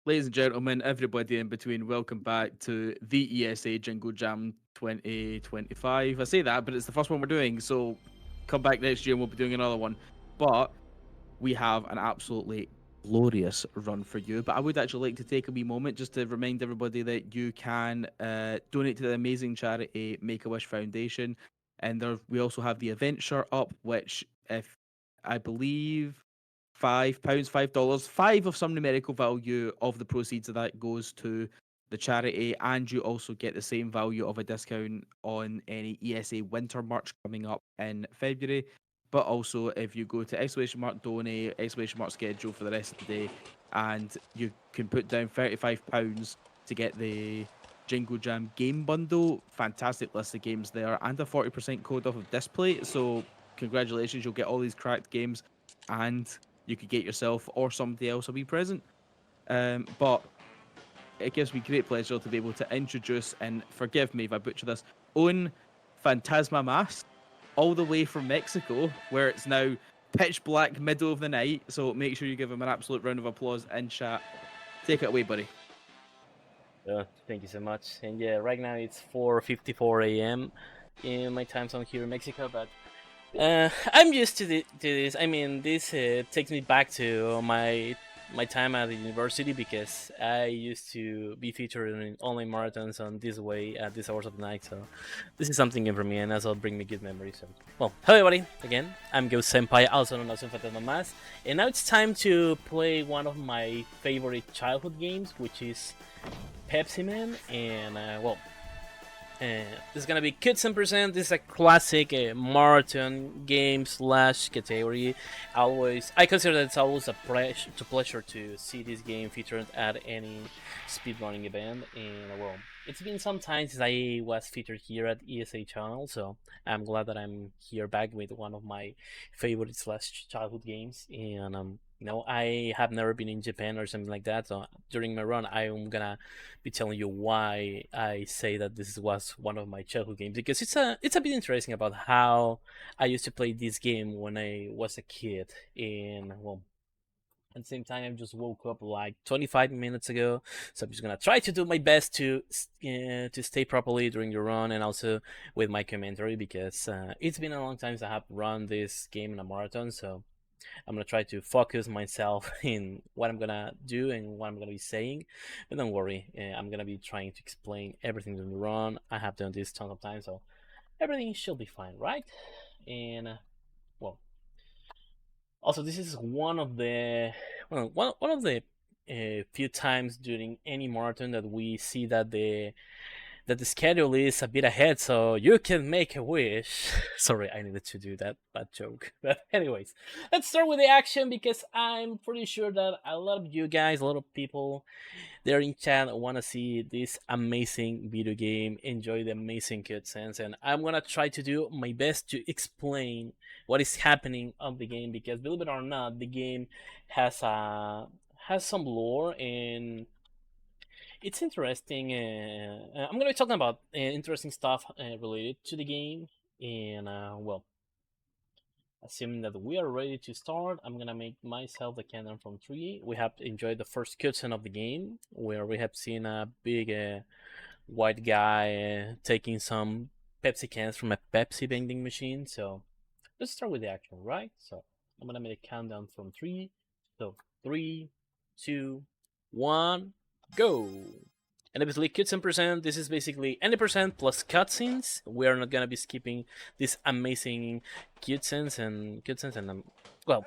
Ladies and gentlemen, everybody in between, welcome back to the ESA Jingle Jam 2025. I say that, but it's the first one we're doing, so come back next year and we'll be doing another one. But we have an absolutely glorious run for you. But I would actually like to take a wee moment just to remind everybody that you can donate to the amazing charity Make a Wish Foundation. And we also have the event shirt up, which, if I believe, £5, $5, five of some numerical value of the proceeds of that goes to the charity, and you also get the same value of a discount on any ESA winter merch coming up in February. But also, if you go to exclamation mark donate, exclamation mark schedule for the rest of the day, and you can put down £35 to get the Jingle Jam game bundle. Fantastic list of games there, and a 40% code off of display. So, congratulations, you'll get all these cracked games, and you could get yourself or somebody else a wee present. But it gives me great pleasure to be able to introduce, and forgive me if I butcher this, own Phantasma Mask, all the way from Mexico, where it's now pitch black, middle of the night. So make sure you give him an absolute round of applause in chat. Take it away, buddy. Thank you so much. And yeah, right now it's 4:54 a.m. in my time zone here in Mexico, but I'm used to this. I mean, this takes me back to my time at the university because I used to be featured in online marathons on this way at these hours of the night. So this is something new for me, and also bring me good memories. So, well, hello everybody. Again, I'm Ghost Senpai, also known as Phantasma Mask, and now it's time to play one of my favorite childhood games, which is Pepsiman, and this is gonna be Kids and Present. This is a classic marathon game slash category. I consider that it's always a pleasure to see this game featured at any speedrunning event. And well, it's been some time since I was featured here at ESA channel, so I'm glad that I'm here back with one of my favorite slash childhood games. And I have never been in Japan or something like that. So during my run, I'm gonna be telling you why I say that this was one of my childhood games, because it's a bit interesting about how I used to play this game when I was a kid. And well, at the same time, I just woke up like 25 minutes ago, so I'm just gonna try to do my best to stay properly during the run, and also with my commentary, because it's been a long time since I have run this game in a marathon. So I'm gonna try to focus myself in what I'm gonna do and what I'm gonna be saying. But don't worry, I'm gonna be trying to explain everything in the run. I have done this tons of times, so everything should be fine, right? And well, also this is one of the one of the few times during any marathon that we see that the schedule is a bit ahead, so you can make a wish. Sorry, I needed to do that bad joke. But anyways, let's start with the action, because I'm pretty sure that a lot of you guys, a lot of people there in chat want to see this amazing video game, enjoy the amazing cutscenes, and I'm gonna try to do my best to explain what is happening of the game, because believe it or not, the game has has some lore, and it's interesting. I'm gonna be talking about interesting stuff related to the game, and well, assuming that we are ready to start, I'm gonna make myself the cannon from 3. We have enjoyed the first cutscene of the game, where we have seen a big white guy taking some Pepsi cans from a Pepsi vending machine. So let's start with the action, right? So I'm gonna make a countdown from 3. So 3, 2, 1, go! And obviously, cuts and percent, this is basically any percent plus cutscenes. We are not gonna be skipping these amazing cutscenes and well,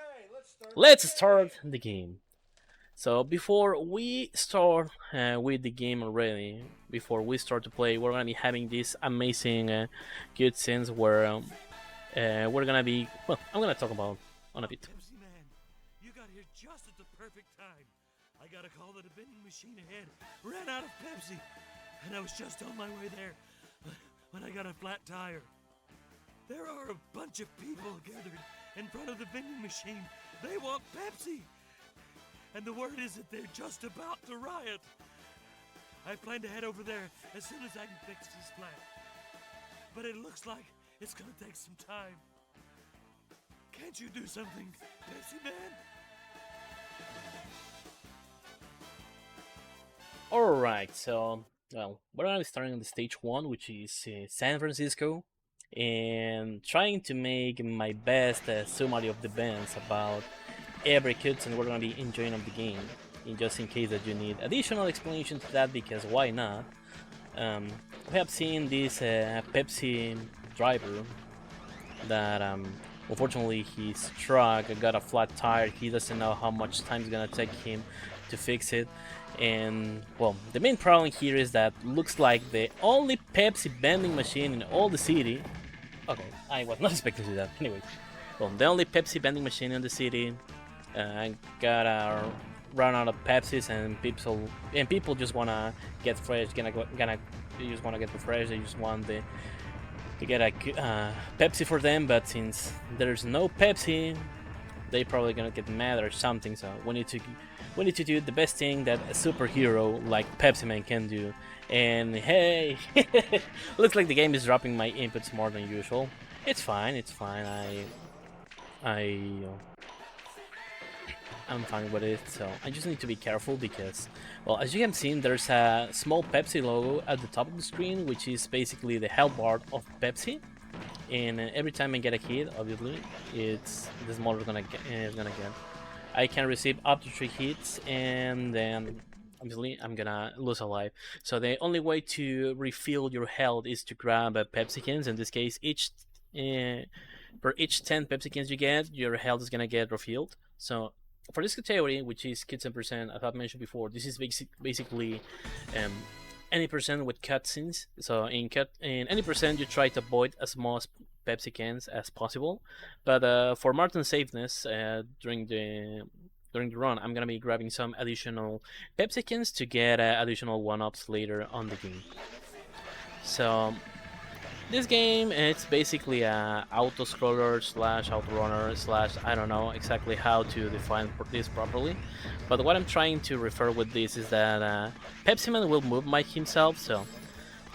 let's start the game. So before we start with the game already, before we start to play, we're gonna be having these amazing cutscenes where we're gonna be. Well, I'm gonna talk about on a bit. Pepsi man, you got here just at the perfect time. I got a call that a vending machine ahead ran out of Pepsi, and I was just on my way there when I got a flat tire. There are a bunch of people gathered in front of the vending machine. They want Pepsi, and the word is that they're just about to riot. I plan to head over there as soon as I can fix this flat, but it looks like it's gonna take some time. Can't you do something, Pepsi man? Alright, so, well, we're gonna be starting on the stage 1, which is San Francisco, and trying to make my best summary of the bands about every cutscene we're gonna be enjoying of the game, and just in case that you need additional explanation to that, because why not? We have seen this Pepsi driver that unfortunately his truck got a flat tire. He doesn't know how much time it's gonna take him to fix it. And well, the main problem here is that looks like the only Pepsi vending machine in all the city. Okay, I was not expecting to do that. Anyway, well, the only Pepsi vending machine in the city gotta run out of Pepsis, and people just wanna get fresh. They just wanna get refreshed. They just want to get a Pepsi for them. But since there's no Pepsi, they probably gonna get mad or something. So we need to do the best thing that a superhero like Pepsiman can do. And hey, looks like the game is dropping my inputs more than usual. It's fine. It's fine. I'm fine with it. So I just need to be careful because, well, as you can see, there's a small Pepsi logo at the top of the screen, which is basically the health bar of Pepsi. And every time I get a hit, obviously, it's the smaller is gonna get. I can receive up to 3 hits, and then obviously I'm gonna lose a life. So the only way to refill your health is to grab a Pepsi cans. In this case, for each 10 Pepsi cans you get, your health is gonna get refilled. So for this category, which is kids and percent, as I've mentioned before, this is basically any percent with cutscenes. So in any percent, you try to avoid as much Pepsi cans as possible. But for Martin's safeness, during the run, I'm gonna be grabbing some additional Pepsi cans to get additional 1-ups later on the game. So this game, it's basically a auto scroller slash auto runner slash, I don't know exactly how to define this properly, but what I'm trying to refer with this is that Pepsiman will move by himself. So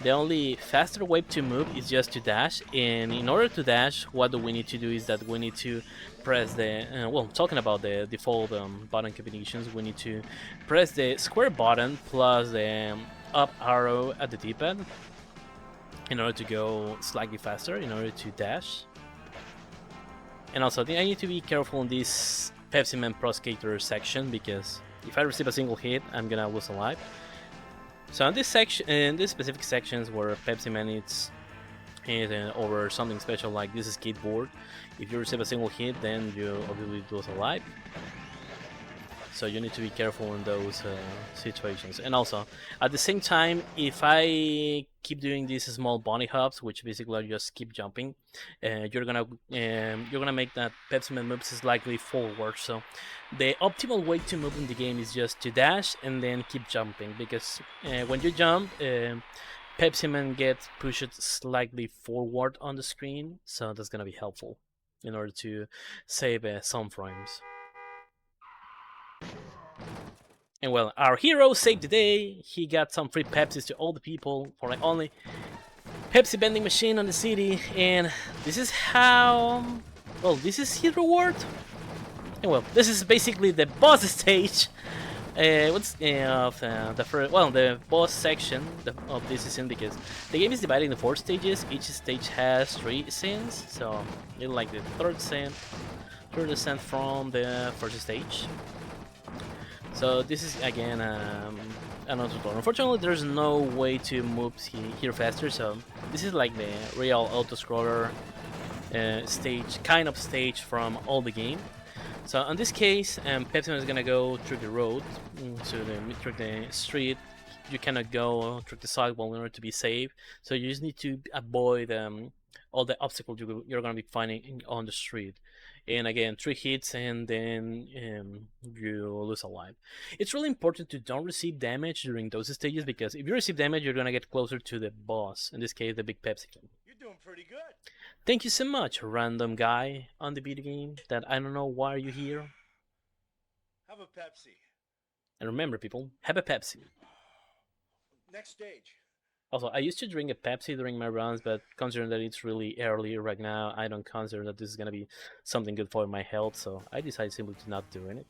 the only faster way to move is just to dash, and in order to dash, what do we need to do is that we need to press the well, talking about the default button combinations, we need to press the square button plus the up arrow at the D-pad in order to go slightly faster, in order to dash. And also, I need to be careful in this Pepsiman Pro Skater section, because if I receive a single hit, I'm gonna lose a life. So in this specific sections where Pepsiman is over something special like this skateboard, if you receive a single hit, then you obviously lose a life. So you need to be careful in those situations. And also, at the same time, if I keep doing these small bunny hops, which basically are just keep jumping, you're gonna make that Pepsiman moves slightly forward. So the optimal way to move in the game is just to dash and then keep jumping, because when you jump, Pepsiman gets pushed slightly forward on the screen. So that's gonna be helpful in order to save some frames. And well, our hero saved the day. He got some free Pepsis to all the people for the only Pepsi vending machine on the city. And this is how... well, this is his reward. And well, this is basically the boss stage. The boss section of this season, because the game is divided into 4 stages. Each stage has 3 scenes. So, it's like the third ascent from the first stage. So this is again another tutorial. Unfortunately, there's no way to move here faster. So this is like the real auto scroller stage from all the game. So in this case, Pepsi is gonna go through the road, through the street. You cannot go through the sidewall in order to be safe. So you just need to avoid all the obstacles you're gonna be finding on the street. And again, 3 hits, and then you lose a life. It's really important to don't receive damage during those stages, because if you receive damage, you're gonna get closer to the boss. In this case, the big Pepsi can. You're doing pretty good. Thank you so much, random guy on the video game that I don't know why you're here. Have a Pepsi. And remember, people, have a Pepsi. Next stage. Also, I used to drink a Pepsi during my runs, but considering that it's really early right now, I don't consider that this is gonna be something good for my health, so I decided simply to not doing it.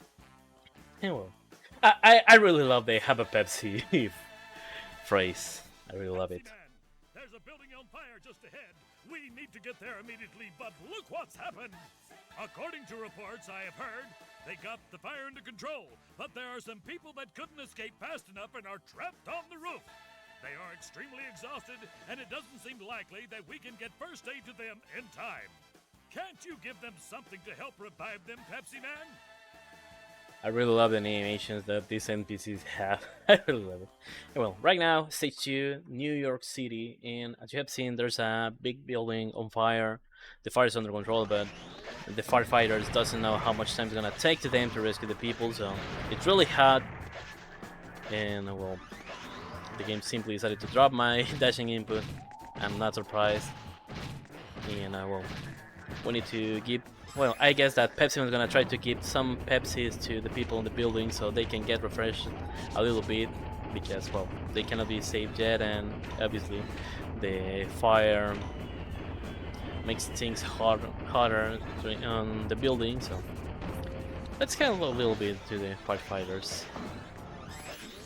And well, I really love they have a Pepsi phrase. I really love it. Pepsi Man, there's a building on fire just ahead. We need to get there immediately, but look what's happened. According to reports I have heard, they got the fire under control, but there are some people that couldn't escape fast enough and are trapped on the roof. They are extremely exhausted, and it doesn't seem likely that we can get first aid to them in time. Can't you give them something to help revive them, Pepsi Man? I really love the animations that these NPCs have. I really love it. Well, right now, stage 2, New York City, and as you have seen, there's a big building on fire. The fire is under control, but the firefighters doesn't know how much time it's gonna take to them to rescue the people, so it's really hot. And well, the game simply decided to drop my dashing input. I'm not surprised. And well, we need to give. Well, I guess that Pepsi is gonna try to give some Pepsis to the people in the building so they can get refreshed a little bit, because well, they cannot be saved yet, and obviously the fire makes things hotter on the building. So let's help a little bit to the firefighters,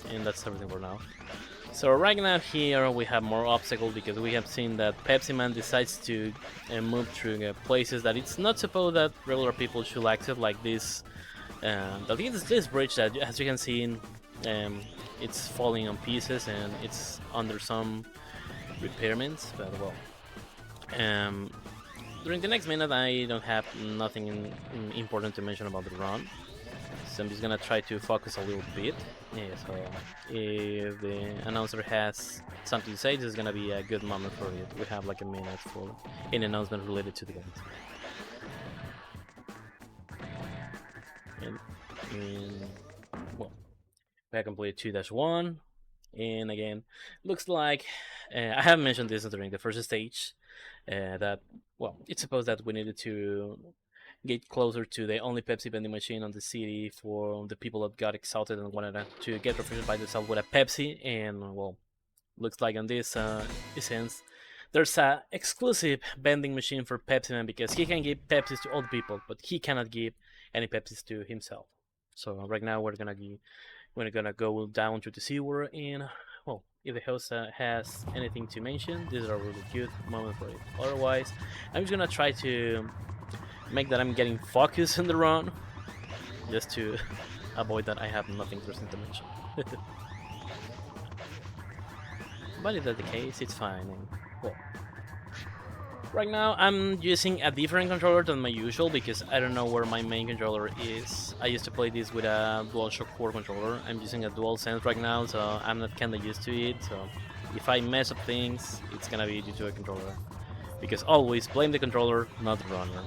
and that's everything for now. So right now here we have more obstacles because we have seen that Pepsiman decides to move through places that it's not supposed that regular people should access, like this. I think it's this bridge that, as you can see, it's falling on pieces and it's under some repairments. But well, during the next minute I don't have nothing important to mention about the run. So I'm just gonna try to focus a little bit. Yeah, so if the announcer has something to say, this is gonna be a good moment for it. We have like a minute for an announcement related to the game. And well, we have completed 2-1, and again, looks like I haven't mentioned this during the first stage. That well, it's supposed that we needed to get closer to the only Pepsi vending machine on the city for the people that got exalted and wanted to get refreshed by themselves with a Pepsi. And well, looks like in this sense, there's a exclusive vending machine for Pepsiman because he can give Pepsis to all the people, but he cannot give any Pepsis to himself. So right now we're gonna go down to the sewer, and well, if the host has anything to mention, this is a really good moment for it. Otherwise, I'm just gonna try to make that I'm getting focused in the run, just to avoid that I have nothing interesting to mention. But if that's the case, it's fine. And, well, right now I'm using a different controller than my usual because I don't know where my main controller is. I used to play this with a DualShock 4 controller. I'm using a DualSense right now, so I'm not kinda used to it. So if I mess up things, it's gonna be due to a controller. Because always blame the controller, not the runner.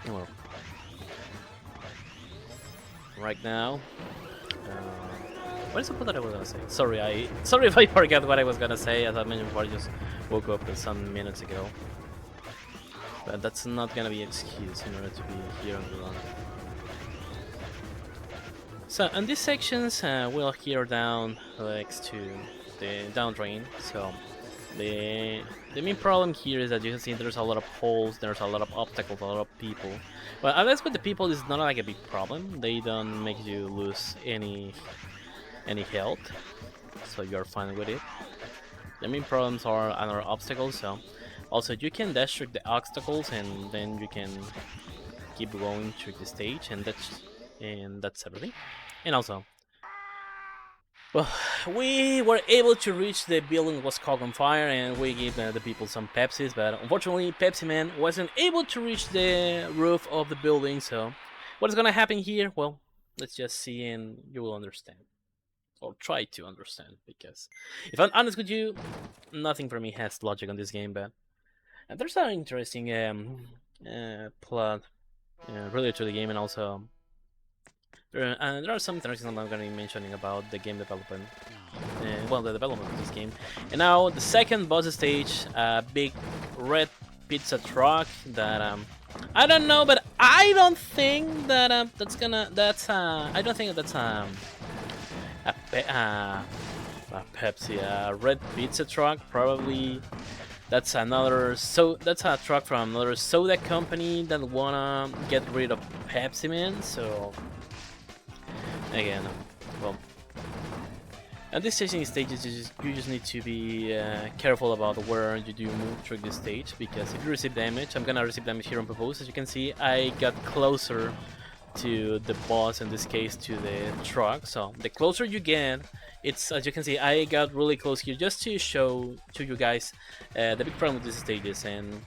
Well, right now, what is the point that I was gonna say? Sorry if I forgot what I was gonna say. As I mentioned before, I just woke up some minutes ago. But that's not gonna be an excuse in order to be here on the run. So in these sections, we'll hear down next to the down drain. So the main problem here is that you can see there's a lot of holes, there's a lot of obstacles, a lot of people. But at least with the people, it's not like a big problem. They don't make you lose any health, so you're fine with it. The main problems are other obstacles. So also you can dash through the obstacles and then you can keep going through the stage, and that's everything. And also, well, we were able to reach the building that was caught on fire, and we gave the people some Pepsis, but unfortunately Pepsiman wasn't able to reach the roof of the building. So what is gonna happen here? Well, let's just see and you will understand. Or try to understand, because if I'm honest with you, nothing for me has logic on this game, but there's an interesting plot related to the game, and also there are some interesting things I'm going to be mentioning about the game development. Well, the development of this game. And now the second boss stage, a big red pizza truck that I don't know, but I don't think that I don't think that's a Pepsi, a red pizza truck. Probably That's another that's a truck from another soda company that wanna get rid of Pepsiman. So again, well, at this staging stages, you just need to be careful about where you do move through this stage, because if you receive damage, I'm gonna receive damage here on purpose. As you can see, I got closer to the boss, in this case to the truck. So the closer you get, it's, as you can see, I got really close here just to show to you guys the big problem with these stages and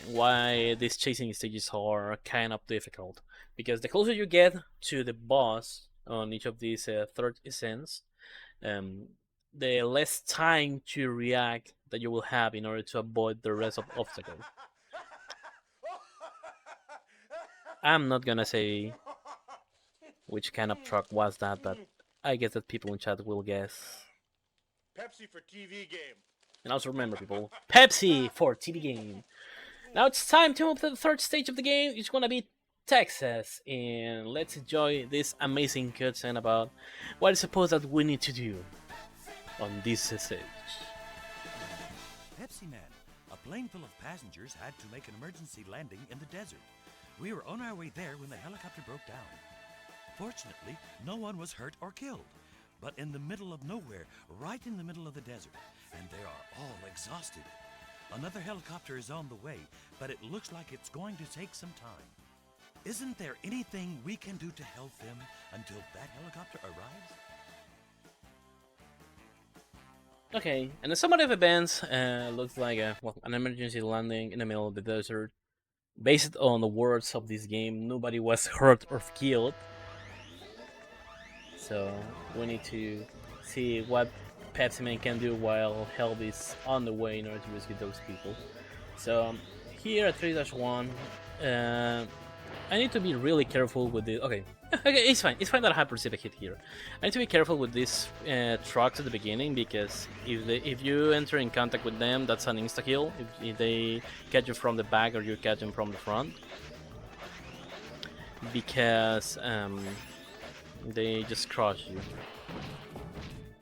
why these chasing stages are kind of difficult. Because the closer you get to the boss on each of these third ascents, the less time to react that you will have in order to avoid the rest of obstacles. I'm not gonna say which kind of truck was that, but I guess that people in chat will guess. Pepsi for TV game. And also remember, people, Pepsi for TV game. Now it's time to move to the third stage of the game. It's gonna be Texas, and let's enjoy this amazing cutscene about what I suppose that we need to do on this stage. Pepsiman, a plane full of passengers had to make an emergency landing in the desert. We were on our way there when the helicopter broke down. Fortunately, no one was hurt or killed. But in the middle of nowhere, right in the middle of the desert, and they are all exhausted. Another helicopter is on the way, but it looks like it's going to take some time. Isn't there anything we can do to help them until that helicopter arrives? Okay, and the summary of events looks like an emergency landing in the middle of the desert. Based on the words of this game, nobody was hurt or killed. So we need to see what Pepsiman can do while help is on the way in order to rescue those people. So here at 3-1, I need to be really careful with the. Okay, it's fine. It's fine that I have received a hit here. I need to be careful with these trucks at the beginning, because if you enter in contact with them, that's an insta kill. If they catch you from the back or you catch them from the front, because they just crush you.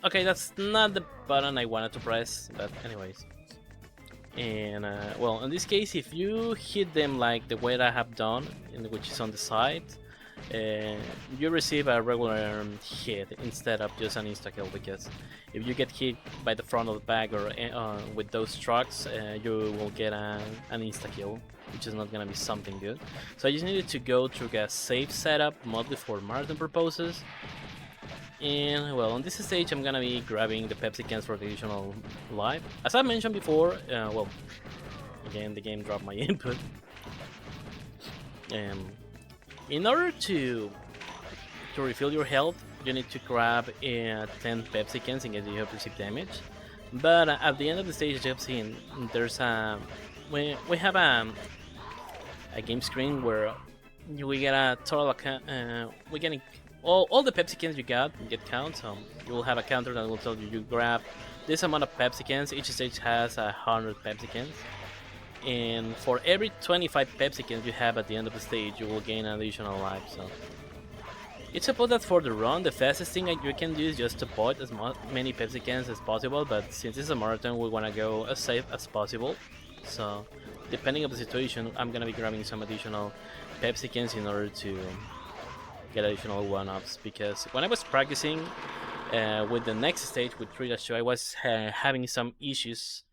Okay, that's not the button I wanted to press, but anyways. And well, in this case, if you hit them like the way that I have done, which is on the side, you receive a regular hit instead of just an insta kill. Because if you get hit by the front of the bag or with those trucks, you will get an insta kill, which is not gonna be something good. So I just needed to go through a safe setup, mostly for marathon purposes. And well, on this stage I'm gonna be grabbing the Pepsi cans for the additional life. As I mentioned before, well, again the game dropped my input. In order to refill your health, you need to grab 10 Pepsi cans in case you have received damage. But at the end of the stage, as you have seen, there's we have a game screen where we get a total account. We get all the Pepsi cans you get count. So you will have a counter that will tell you grab this amount of Pepsi cans. Each stage has 100 Pepsi cans, and for every 25 Pepsi cans you have at the end of the stage, you will gain an additional life. So it's supposed that for the run, the fastest thing that you can do is just to avoid as many Pepsi cans as possible. But since it's a marathon, we want to go as safe as possible. So depending on the situation, I'm gonna be grabbing some additional Pepsi cans in order to get additional 1-ups, because when I was practicing with the next stage with 3-2, I was having some issues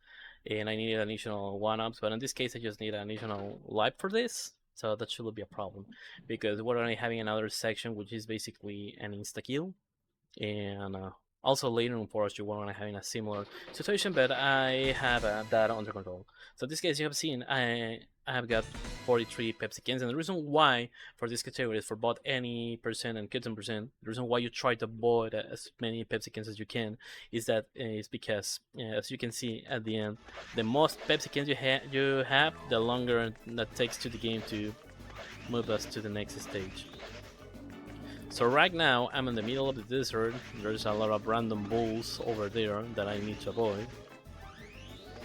and I needed additional 1-ups, but in this case I just need an additional life for this, so that shouldn't be a problem, because we're only having another section which is basically an insta-kill, and also later in Forest you were having a similar situation, but I have that under control. So in this case, you have seen I have got 43 Pepsi cans, and the reason why for this category is for both any percent and kitten percent. The reason why you try to avoid as many Pepsi cans as you can is because as you can see at the end, the most Pepsi cans you have, the longer that takes to the game to move us to the next stage. So right now I'm in the middle of the desert. There's a lot of random bulls over there that I need to avoid.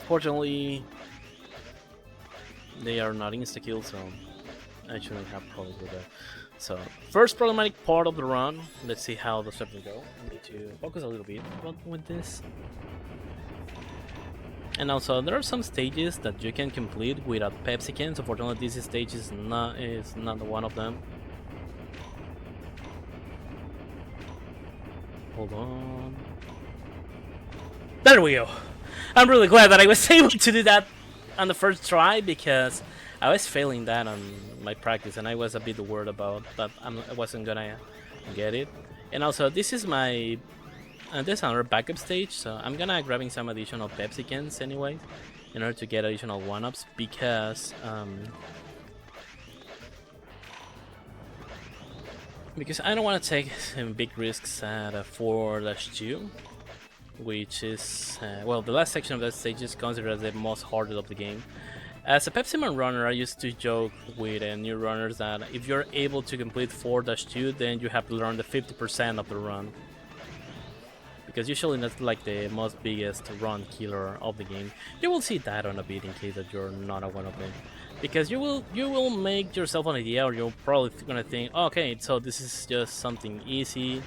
Fortunately, they are not insta-kill, so I shouldn't have problems with that. So first problematic part of the run. Let's see how the steps will go. I need to focus a little bit with this. And also, there are some stages that you can complete without Pepsi cans. Unfortunately, this stage is not one of them. Hold on. There we go. I'm really glad that I was able to do that on the first try because I was failing that on my practice and I was a bit worried about that I wasn't gonna get it. And also, this is my this is another backup stage, so I'm gonna grabbing some additional Pepsi cans anyway in order to get additional 1-ups because I don't want to take some big risks at a 4-2, which is well, the last section of that stage is considered as the most hardest of the game. As a Pepsiman runner, I used to joke with new runners that if you're able to complete 4-2, then you have to learn the 50% of the run. Because usually that's like the most biggest run killer of the game. You will see that on a bit in case that you're not a one of them. Because you will make yourself an idea, or you're probably gonna think, okay, so this is just something easy.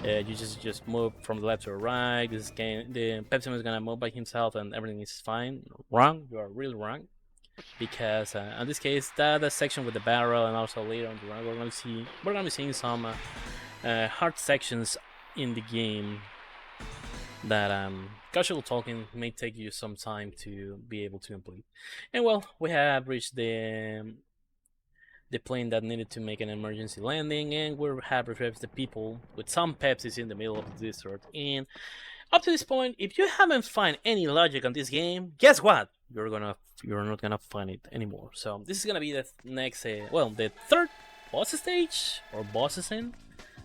You just move from the left to the right. This game, the Pepsiman is gonna move by himself, and everything is fine. Wrong. You are really wrong. Because in this case, that section with the barrel, and also later on the run, we're gonna be seeing some hard sections in the game that casual talking may take you some time to be able to complete. And well, we have reached the plane that needed to make an emergency landing, and we have revived the people with some Pepsis in the middle of the desert. And up to this point, if you haven't found any logic on this game, guess what? You're not gonna find it anymore. So this is gonna be the next, well, the third boss stage or bosses in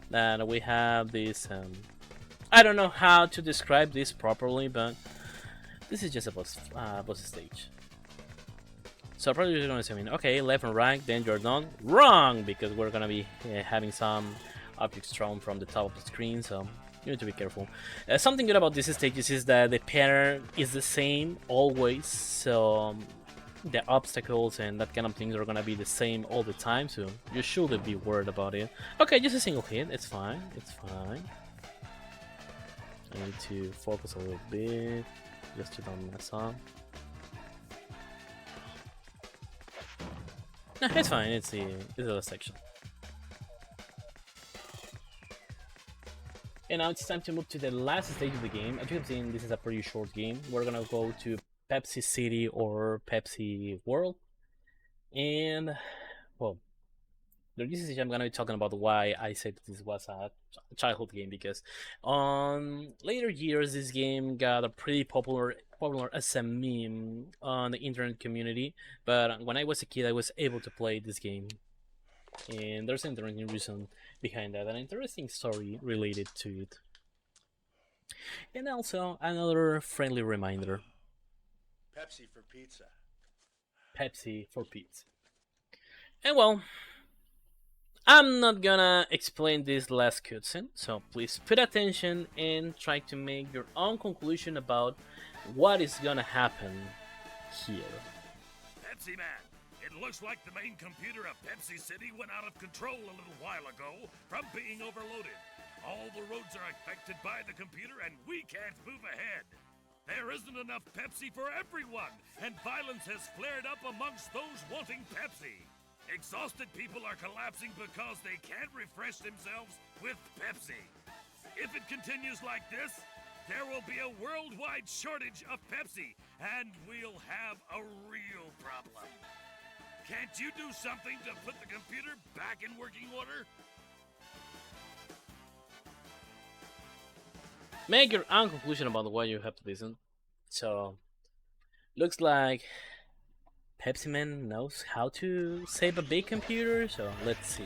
that we have this. I don't know how to describe this properly, but this is just a boss stage. So probably you're gonna say, okay, left and right, then you're done. Wrong, because we're gonna be having some objects thrown from the top of the screen, so you need to be careful. Something good about these stages is that the pattern is the same always, so the obstacles and that kind of things are gonna be the same all the time, so you shouldn't be worried about it. Okay, just a single hit, it's fine, it's fine. I need to focus a little bit, just to don't mess up. No, it's fine, it's the last section. And now it's time to move to the last stage of the game. As you have seen, this is a pretty short game. We're gonna go to Pepsi City or Pepsi World. And, well, this is I'm gonna be talking about why I said that this was a childhood game, because on later years this game got a pretty popular as a meme on the internet community. But when I was a kid, I was able to play this game, and there's an interesting reason behind that, an interesting story related to it, and also another friendly reminder: Pepsi for pizza. Pepsi for pizza. And well, I'm not gonna explain this last cutscene, so please pay attention and try to make your own conclusion about what is gonna happen here. Pepsi Man, it looks like the main computer of Pepsi City went out of control a little while ago from being overloaded. All the roads are affected by the computer and we can't move ahead. There isn't enough Pepsi for everyone, and violence has flared up amongst those wanting Pepsi. Exhausted people are collapsing because they can't refresh themselves with Pepsi. If it continues like this, there will be a worldwide shortage of Pepsi, and we'll have a real problem. Can't you do something to put the computer back in working order? Make your own conclusion about why you have to listen. So, looks like Pepsiman knows how to save a big computer, so let's see.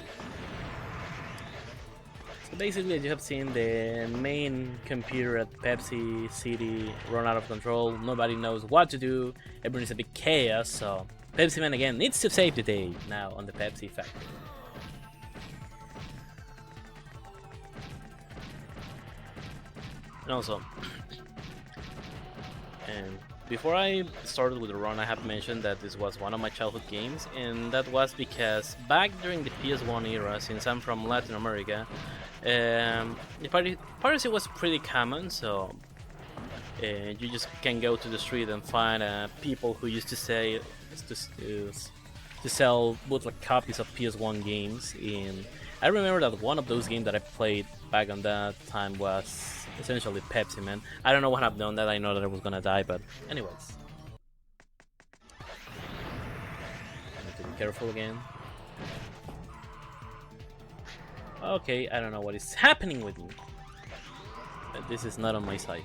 So basically, as you have seen, the main computer at Pepsi City run out of control. Nobody knows what to do. Everyone is a big chaos, so Pepsiman again needs to save the day now on the Pepsi factory. And also, and before I started with the run, I have mentioned that this was one of my childhood games, and that was because back during the PS1 era, since I'm from Latin America, piracy was pretty common, so You just can go to the street and find people who used to say to sell bootleg copies of PS1 games. And I remember that one of those games that I played back on that time was essentially Pepsiman. I don't know what I've done that. I know that I was gonna die, but anyways. I need to be careful again. Okay, I don't know what is happening with me. But this is not on my side.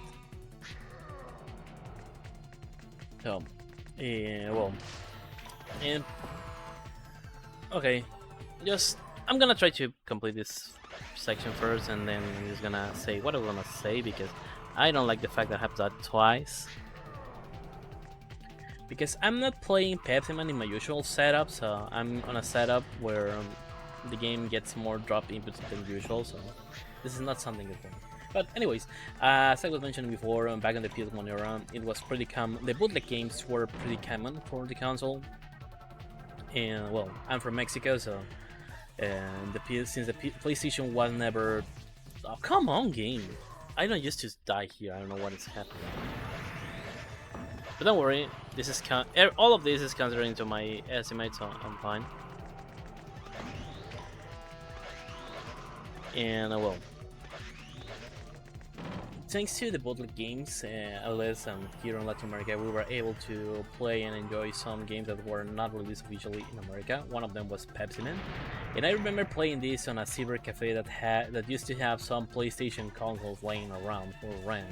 So, well, and okay, I'm gonna try to complete this section first, and then I'm just gonna say what I'm gonna say because I don't like the fact that I have that twice. Because I'm not playing Pepsiman in my usual setup, so I'm on a setup where the game gets more drop inputs than usual, so this is not something good for me. But anyways, as I was mentioning before, back in the PS1 era, it was pretty common. The bootleg games were pretty common for the console. And well, I'm from Mexico, so since the PlayStation was never. Oh, come on, game! I don't used to die here. I don't know what is happening. But don't worry, this is all of this is considering to my estimate, so I'm fine. And well, thanks to the bootleg games, at least here in Latin America, we were able to play and enjoy some games that were not released officially in America. One of them was Pepsiman, and I remember playing this on a cyber cafe that used to have some PlayStation consoles laying around for rent.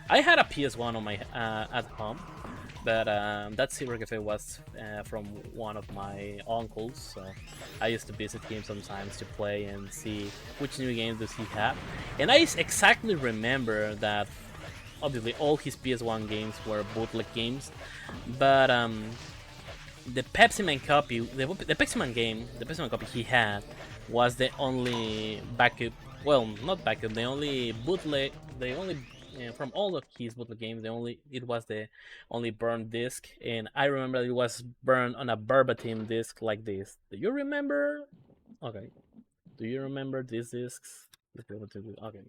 I had a PS1 on my at home, but that cyber cafe was from one of my uncles, so I used to visit him sometimes to play and see which new game does he have. And I exactly remember that obviously all his PS1 games were bootleg games, but the Pepsiman copy, the Pepsiman copy he had was the only backup. Well, not backup. The only bootleg. The only from all of his bootleg games, it was the only burned disc, and I remember it was burned on a verbatim disc like this. Do you remember? Okay. Do you remember these discs? Okay.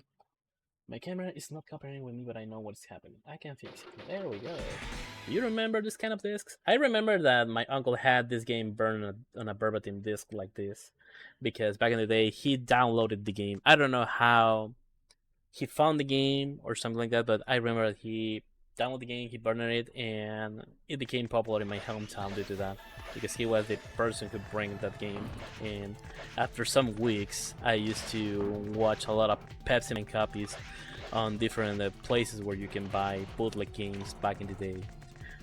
My camera is not cooperating with me, but I know what's happening. I can fix it. There we go. Do you remember this kind of discs? I remember that my uncle had this game burned on a verbatim disc like this, because back in the day he downloaded the game. I don't know how he found the game or something like that, but I remember he downloaded the game, he burned it, and it became popular in my hometown due to that, because he was the person who brought that game. And after some weeks, I used to watch a lot of Pepsiman copies on different places where you can buy bootleg games back in the day.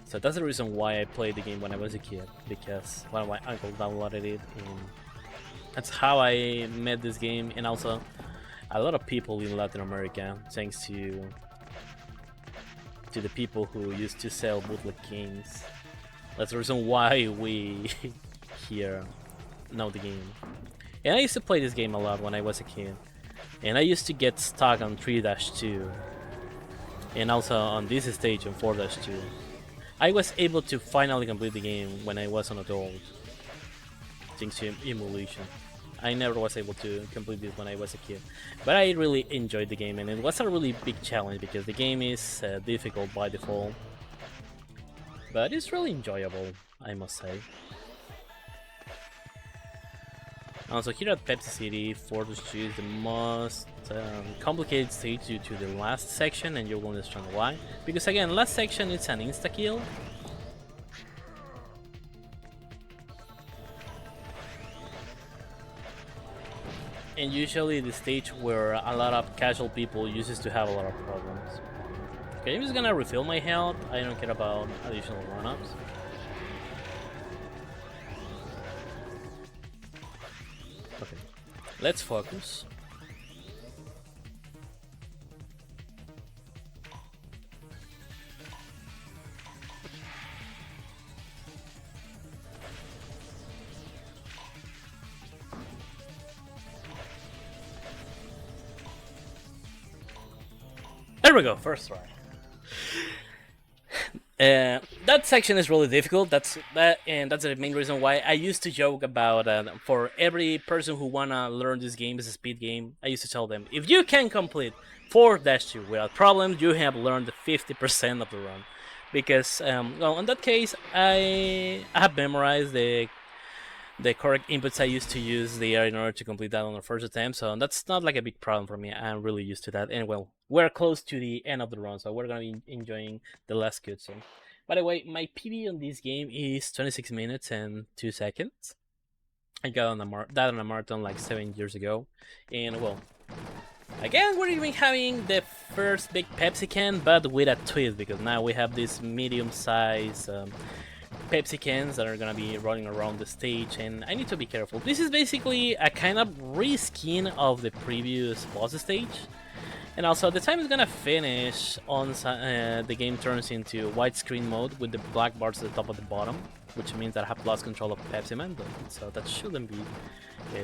So that's the reason why I played the game when I was a kid, because one of my uncles downloaded it, and that's how I met this game. And also a lot of people in Latin America, thanks to the people who used to sell bootleg games. That's the reason why we here know the game. And I used to play this game a lot when I was a kid. And I used to get stuck on 3-2. And also on this stage on 4-2. I was able to finally complete the game when I was an adult, thanks to emulation. I never was able to complete this when I was a kid, but I really enjoyed the game, and it was a really big challenge because the game is difficult by default, but it's really enjoyable, I must say. Also, here at Pepsi City, 4-2 is the most complicated stage due to the last section, and you will understand why. Because again, last section is an insta-kill. And usually the stage where a lot of casual people uses to have a lot of problems. Okay, I'm just gonna refill my health. I don't care about additional run-ups. Okay, let's focus. There we go, first try. that section is really difficult. And that's the main reason why I used to joke about for every person who wanna learn this game as a speed game. I used to tell them, if you can complete 4-2 without problems, you have learned 50% of the run. Because well, in that case, I have memorized the correct inputs I used to use there in order to complete that on the first attempt. So that's not like a big problem for me. I'm really used to that. And well, we're close to the end of the run, so we're gonna be enjoying the last cutscene. By the way, my PB on this game is 26 minutes and 2 seconds. I got on that on a marathon like 7 years ago, and well, again we're even having the first big Pepsi can, but with a twist because now we have this medium-sized Pepsi cans that are gonna be rolling around the stage, and I need to be careful. This is basically a kind of reskin of the previous boss stage. And also, the time is gonna finish on the game turns into widescreen mode with the black bars at the top of the bottom, which means that I have lost control of Pepsiman, so that shouldn't be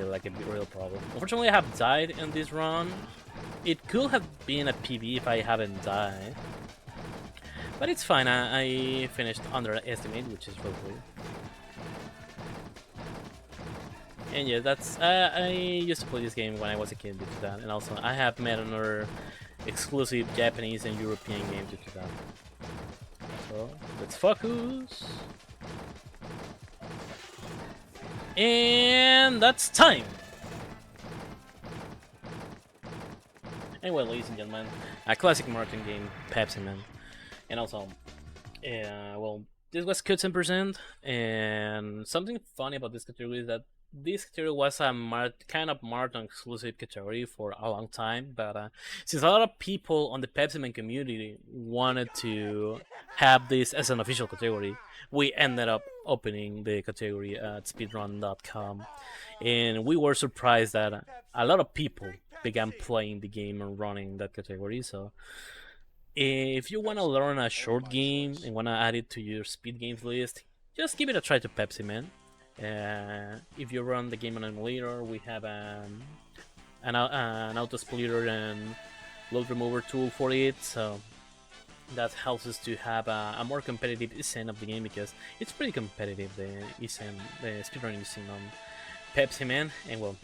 like a real problem. Unfortunately, I have died in this run. It could have been a PB if I haven't died, but it's fine. I finished underestimate, which is really weird. And yeah, that's I used to play this game when I was a kid due to that, and also I have met another exclusive Japanese and European game due to that. So let's focus, and that's time. Anyway, ladies and gentlemen, a classic Martin game, Pepsiman, and also, well, this was Cuts and Percent, and something funny about this category is that this category was a kind of Martin exclusive category for a long time, but since a lot of people on the Pepsiman community wanted to have this as an official category, we ended up opening the category at speedrun.com, and we were surprised that a lot of people began playing the game and running that category. So if you want to learn a short game and want to add it to your speed games list, just give it a try to Pepsi Man. If you run the game on emulator, we have an auto splitter and load remover tool for it, so that helps us to have a more competitive scene of the game, because it's pretty competitive, the speedrunning scene on Pepsi Man. And well,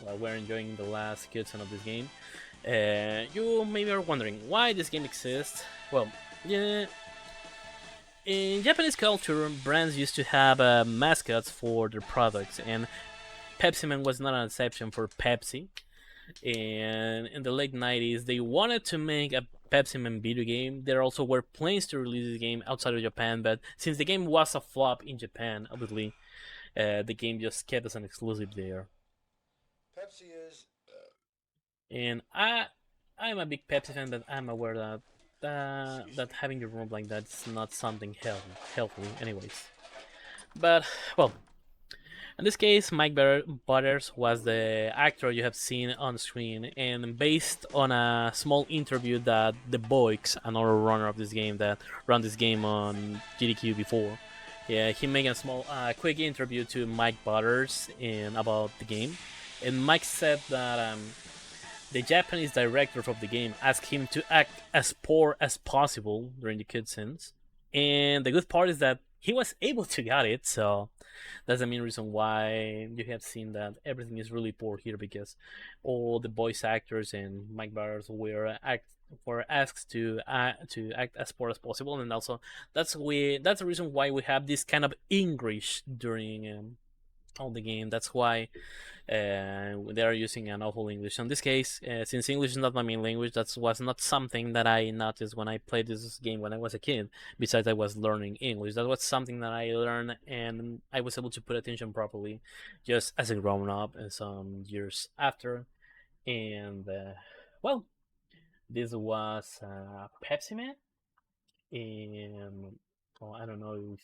while we're enjoying the last cutscene of this game, you maybe are wondering why this game exists. Well, yeah, in Japanese culture, brands used to have mascots for their products, and Pepsiman was not an exception for Pepsi. And in the late 90s, they wanted to make a Pepsiman video game. There also were plans to release the game outside of Japan, but since the game was a flop in Japan, obviously, the game just kept as an exclusive there. Pepsi is. And I'm a big Pepsi fan, but I'm aware that that having a room like that's not something healthy anyways. But well, in this case, Mike Butters was the actor you have seen on screen, and based on a small interview that the Boix, another runner of this game that ran this game on GDQ before, yeah, he made a small quick interview to Mike Butters about the game, and Mike said that the Japanese director of the game asked him to act as poor as possible during the cutscenes, and the good part is that he was able to get it. So that's the main reason why you have seen that everything is really poor here, because all the voice actors and Mike Barrers were asked to act as poor as possible, and also that's the reason why we have this kind of English during all the game. That's why they are using an awful English. In this case, since English is not my main language, that was not something that I noticed when I played this game when I was a kid. Besides, I was learning English. That was something that I learned, and I was able to put attention properly just as a grown up and some years after. And well, this was Pepsi Man, and well, I don't know if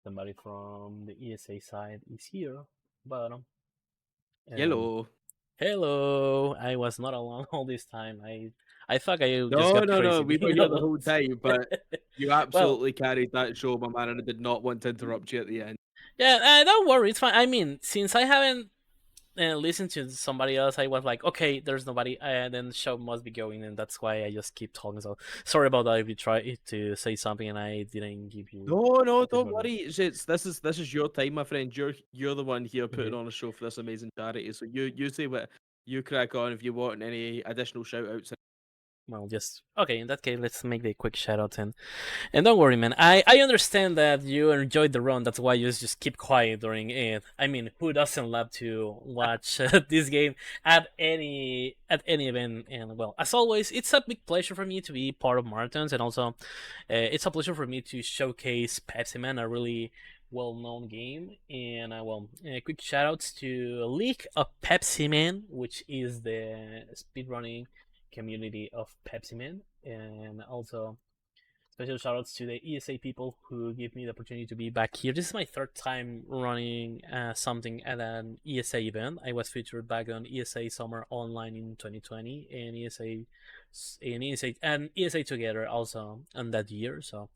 somebody from the ESA side is here, but Hello. hello. I was not alone all this time. I thought I just No, got no, crazy. no. We were here the whole time, but you Well, absolutely carried that show, my man, and I did not want to interrupt you at the end. yeah, don't worry, it's fine. I mean, since I haven't listened to somebody else, I was like, okay, there's nobody, and then the show must be going, and that's why I just keep talking. So sorry about that if you try to say something and I didn't give you. No, don't opportunity. worry. This is your time, my friend. You're the one here putting Okay. on a show for this amazing charity. So you say what you crack on if you want any additional shout outs. Well, just okay. In that case, let's make the quick shout out and don't worry, man. I understand that you enjoyed the run. That's why you just keep quiet during it. I mean, who doesn't love to watch this game at any event? And well, as always, it's a big pleasure for me to be part of marathons, and also it's a pleasure for me to showcase Pepsiman, a really well-known game. And quick shoutouts to League of Pepsiman, which is the speedrunning community of Pepsiman, and also special shoutouts to the ESA people who give me the opportunity to be back here. This is my third time running something at an ESA event. I was featured back on ESA Summer Online in 2020 and ESA Together also on that year. So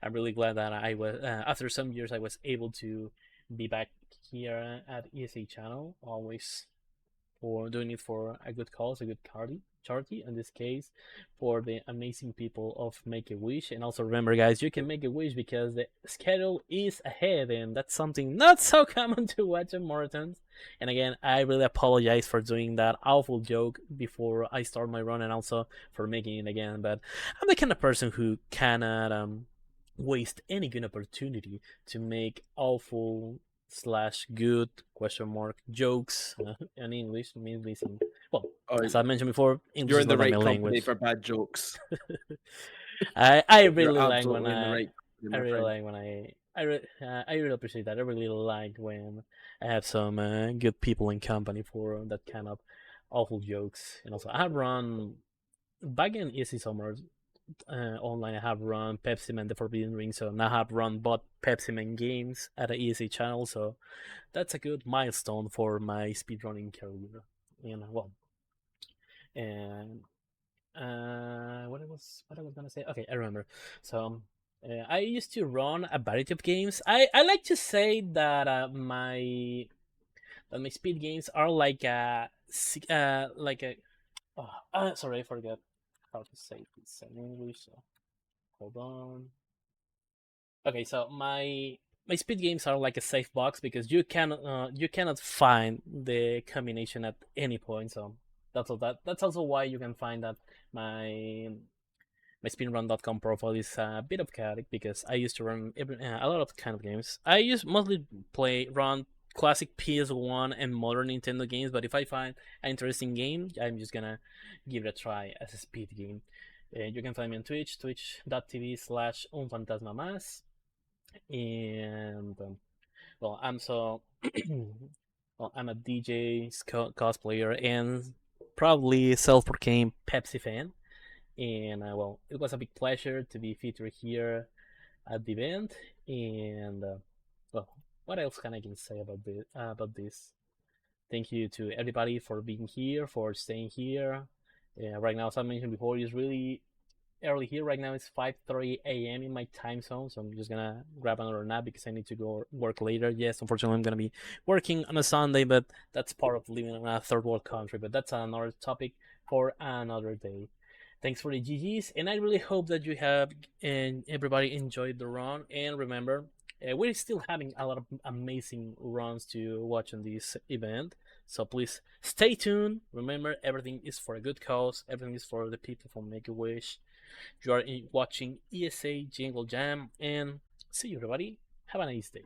I'm really glad that I was after some years I was able to be back here at ESA channel. Always for doing it for a good cause, a good charity in this case, for the amazing people of Make a Wish. And also remember, guys, you can make a wish because the schedule is ahead, and that's something not so common to watch on marathons. And again, I really apologize for doing that awful joke before I start my run, and also for making it again. But I'm the kind of person who cannot waste any good opportunity to make awful slash good question mark jokes in English. Means listening. Well, Oh, as I mentioned before, English you're is in the not my right main company language. for bad jokes. I You're really like when absolutely in the right company, I my really friend. like when I really appreciate that. I really like when I have some good people in company for that kind of awful jokes. And also, I have run back in Easy Summer online. I have run Pepsiman The Forbidden Ring, so now I have run both Pepsiman games at the ESA channel. So that's a good milestone for my speedrunning career. And and what I was gonna say. Okay, I remember. So I used to run a variety of games. I like to say that my speed games are like a sorry, I forgot how to say this in English. So hold on. Okay, so my speed games are like a safe box because you cannot find the combination at any point. So that's also why you can find that my speedrun.com profile is a bit of chaotic because I used to run a lot of kind of games. I used mostly run classic PS1 and modern Nintendo games, but if I find an interesting game, I'm just gonna give it a try as a speed game. You can find me on Twitch, twitch.tv/unfantasmamas. And well, I'm a DJ, cosplayer, and probably self-proclaimed Pepsi fan. And it was a big pleasure to be featured here at the event. And well, what else can I can say about this? Thank you to everybody for being here, for staying here. Right now, as I mentioned before, it's really early here. Right now it's 5:30 a.m. in my time zone, so I'm just gonna grab another nap because I need to go work later. Yes, unfortunately, I'm gonna be working on a Sunday, but that's part of living in a third world country. But that's another topic for another day. Thanks for the GGs, and I really hope that you have and everybody enjoyed the run. And remember, we're still having a lot of amazing runs to watch on this event. So please stay tuned. Remember, everything is for a good cause. Everything is for the people from Make a Wish. You are watching ESA Jingle Jam, and see you, everybody. Have a nice day.